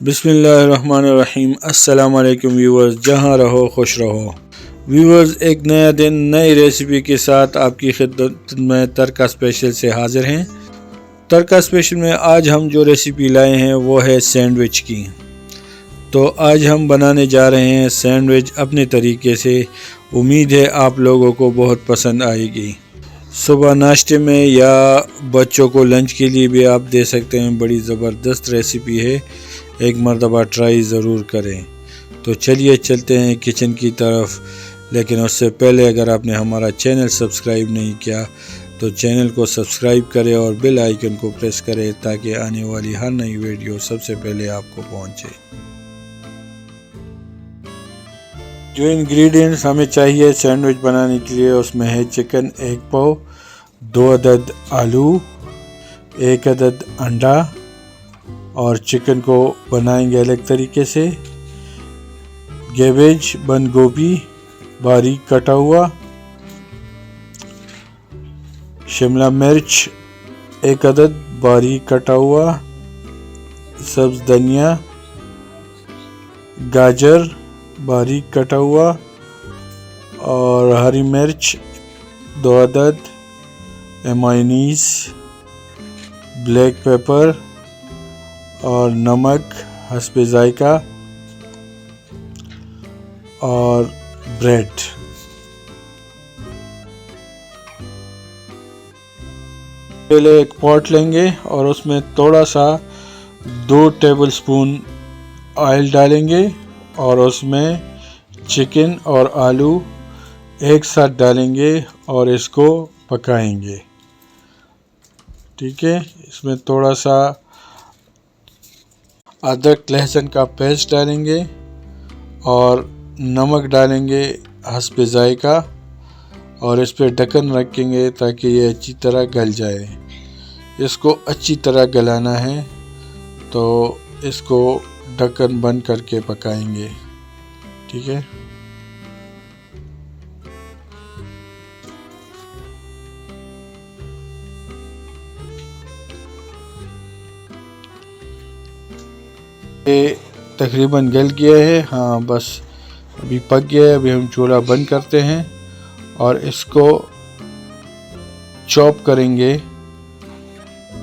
बिस्मिल्लाहिर्रहमानिर्रहीम। अस्सलाम वालेकुम व्यूवर्स, जहाँ रहो खुश रहो। व्यूवर्स, एक नया दिन नई रेसिपी के साथ आपकी खिदमत में तड़का स्पेशल से हाज़िर हैं। तड़का स्पेशल में आज हम जो रेसिपी लाए हैं वो है सैंडविच की। तो आज हम बनाने जा रहे हैं सैंडविच अपने तरीके से। उम्मीद है आप लोगों को बहुत पसंद आएगी। सुबह नाश्ते में या बच्चों को लंच के लिए भी आप दे सकते हैं। बड़ी ज़बरदस्त रेसिपी है, एक मरतबा ट्राई ज़रूर करें। तो चलिए चलते हैं किचन की तरफ। लेकिन उससे पहले अगर आपने हमारा चैनल सब्सक्राइब नहीं किया तो चैनल को सब्सक्राइब करें और बेल आइकन को प्रेस करें ताकि आने वाली हर नई वीडियो सबसे पहले आपको पहुंचे। जो इंग्रेडिएंट्स हमें चाहिए सैंडविच बनाने के लिए, उसमें है चिकन 1 पाव, 2 अदद आलू, 1 अदद अंडा, और चिकन को बनाएंगे अलग तरीके से। कैबेज, बंद गोभी बारीक कटा हुआ, शिमला मिर्च 1 अदद बारीक कटा हुआ, सब्ज धनिया, गाजर बारीक कटा हुआ, और हरी मिर्च 2 अदद, मेयोनीज, ब्लैक पेपर और नमक हस्बे जायका, और ब्रेड। पहले एक पॉट लेंगे और उसमें थोड़ा सा 2 टेबलस्पून ऑयल डालेंगे और उसमें चिकन और आलू एक साथ डालेंगे और इसको पकाएंगे। ठीक है, इसमें थोड़ा सा अदरक लहसुन का पेस्ट डालेंगे और नमक डालेंगे हस्बे जायका, और इस पर ढक्कन रखेंगे ताकि ये अच्छी तरह गल जाए। इसको अच्छी तरह गलाना है, तो इसको ढक्कन बंद करके पकाएंगे। ठीक है, ये तकरीबन गल गया है। हाँ, बस अभी पक गया है। अभी हम चूल्हा बंद करते हैं और इसको चॉप करेंगे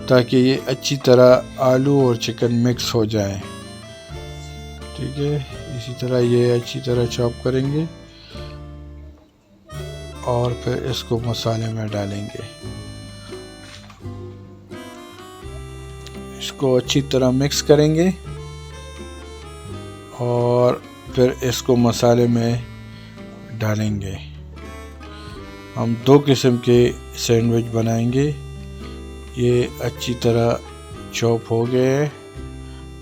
ताकि ये अच्छी तरह आलू और चिकन मिक्स हो जाए। ठीक है, इसी तरह ये अच्छी तरह चॉप करेंगे और फिर इसको मसाले में डालेंगे। इसको अच्छी तरह मिक्स करेंगे और फिर इसको मसाले में डालेंगे। हम 2 किस्म के सैंडविच बनाएंगे। ये अच्छी तरह चॉप हो गए,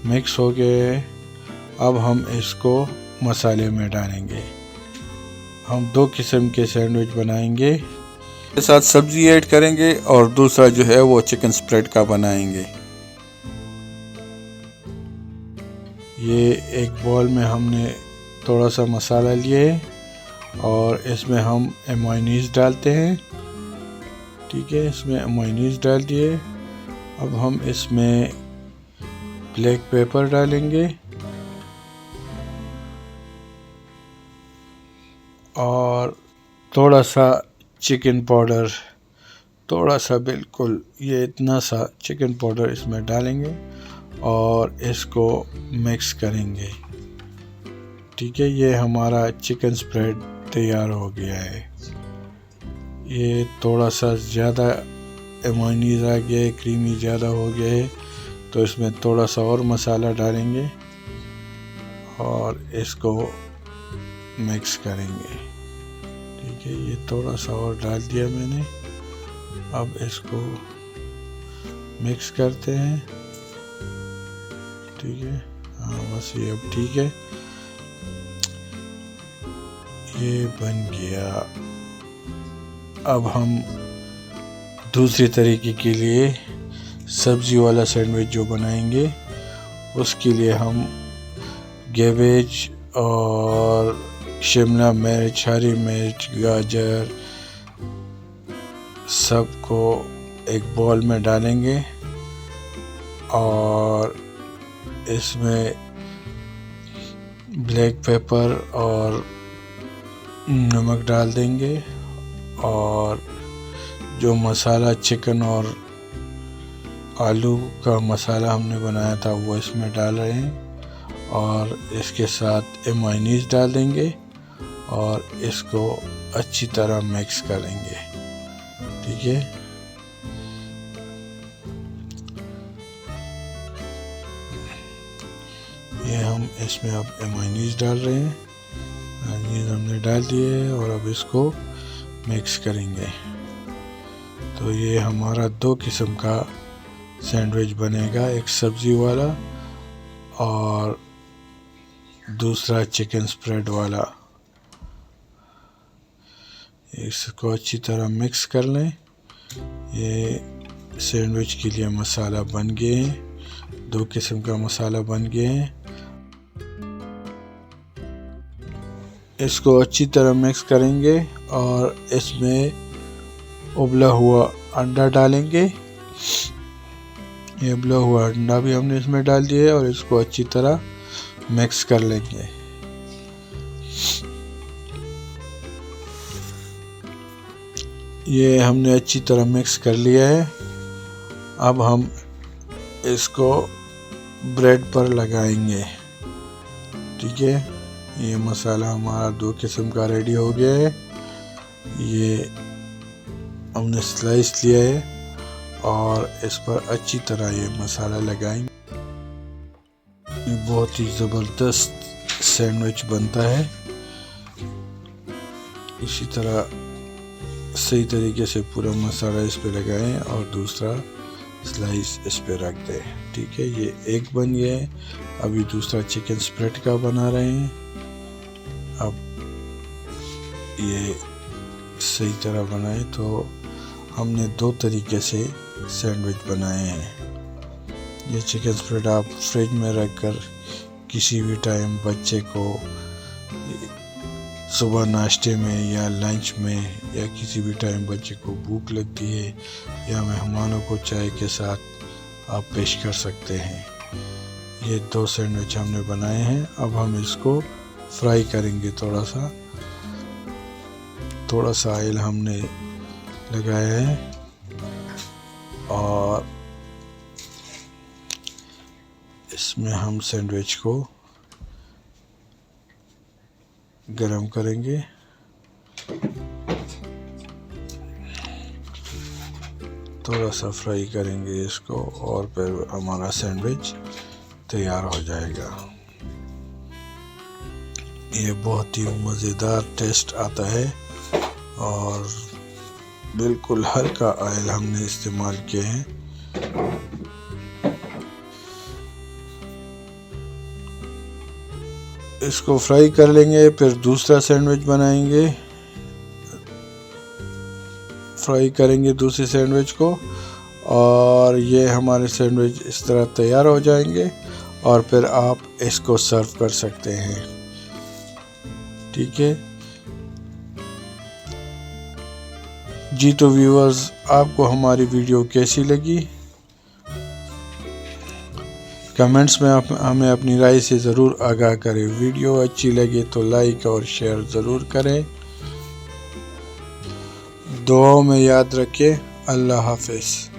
मिक्स हो गए। अब हम इसको मसाले में डालेंगे। हम 2 किस्म के सैंडविच बनाएंगे, इसके साथ सब्ज़ी ऐड करेंगे और दूसरा जो है वो चिकन स्प्रेड का बनाएंगे। ये एक बॉल में हमने थोड़ा सा मसाला लिए और इसमें हम मेयोनीज डालते हैं। ठीक है, इसमें मेयोनीज डाल दिए। अब हम इसमें ब्लैक पेपर डालेंगे और थोड़ा सा चिकन पाउडर, थोड़ा सा, बिल्कुल ये इतना सा चिकन पाउडर इसमें डालेंगे और इसको मिक्स करेंगे। ठीक है, ये हमारा चिकन स्प्रेड तैयार हो गया है। ये थोड़ा सा ज़्यादा मेयोनीज आ गया है, क्रीमी ज़्यादा हो गया है, तो इसमें थोड़ा सा और मसाला डालेंगे और इसको मिक्स करेंगे। ठीक है, ये थोड़ा सा और डाल दिया मैंने। अब इसको मिक्स करते हैं। ठीक है, हाँ बस ये अब ठीक है, ये बन गया। अब हम दूसरी तरीके के लिए सब्ज़ी वाला सैंडविच जो बनाएंगे, उसके लिए हम कैबेज और शिमला मिर्च, हरी मिर्च, गाजर सबको एक बॉल में डालेंगे और इसमें ब्लैक पेपर और नमक डाल देंगे और जो मसाला चिकन और आलू का मसाला हमने बनाया था वो इसमें डाल रहे हैं और इसके साथ मेयोनीज डाल देंगे और इसको अच्छी तरह मिक्स करेंगे। ठीक है, ये हम इसमें अब मेयोनीज डाल रहे हैं। मेयोनीज हमने डाल दिए और अब इसको मिक्स करेंगे। तो ये हमारा दो किस्म का सैंडविच बनेगा, एक सब्जी वाला और दूसरा चिकन स्प्रेड वाला। इसको अच्छी तरह मिक्स कर लें। ये सैंडविच के लिए मसाला बन गए हैं, दो किस्म का मसाला बन गए हैं। इसको अच्छी तरह मिक्स करेंगे और इसमें उबला हुआ अंडा डालेंगे। ये उबला हुआ अंडा भी हमने इसमें डाल दिया है और इसको अच्छी तरह मिक्स कर लेंगे। ये हमने अच्छी तरह मिक्स कर लिया है। अब हम इसको ब्रेड पर लगाएंगे। ठीक है, ये मसाला हमारा दो किस्म का रेडी हो गया है। ये हमने स्लाइस लिया है और इस पर अच्छी तरह ये मसाला लगाएंगे। ये बहुत ही ज़बरदस्त सैंडविच बनता है। इसी तरह सही तरीके से पूरा मसाला इस पे लगाएं और दूसरा स्लाइस इस पे रख दें। ठीक है, ये एक बन गया है। अभी दूसरा चिकन स्प्रेड का बना रहे हैं। अब ये सही तरह बनाए तो हमने दो तरीके से सैंडविच बनाए हैं। ये चिकन स्प्रेड आप फ्रिज में रखकर किसी भी टाइम बच्चे को सुबह नाश्ते में या लंच में या किसी भी टाइम बच्चे को भूख लगती है या मेहमानों को चाय के साथ आप पेश कर सकते हैं। ये दो सैंडविच हमने बनाए हैं। अब हम इसको फ्राई करेंगे। थोड़ा सा ऑयल हमने लगाया है और इसमें हम सैंडविच को गरम करेंगे। थोड़ा सा फ्राई करेंगे इसको और फिर हमारा सैंडविच तैयार हो जाएगा। ये बहुत ही मज़ेदार टेस्ट आता है और बिल्कुल हल्का ऑयल हमने इस्तेमाल किए हैं। इसको फ्राई कर लेंगे, फिर दूसरा सैंडविच बनाएंगे। फ्राई करेंगे दूसरे सैंडविच को और ये हमारे सैंडविच इस तरह तैयार हो जाएंगे और फिर आप इसको सर्व कर सकते हैं। ठीक है जी, तो व्यूअर्स आपको हमारी वीडियो कैसी लगी कमेंट्स में आप हमें अपनी राय से ज़रूर आगाह करें। वीडियो अच्छी लगे तो लाइक और शेयर ज़रूर करें। दुआओं में याद रखें। अल्लाह हाफ़िज़।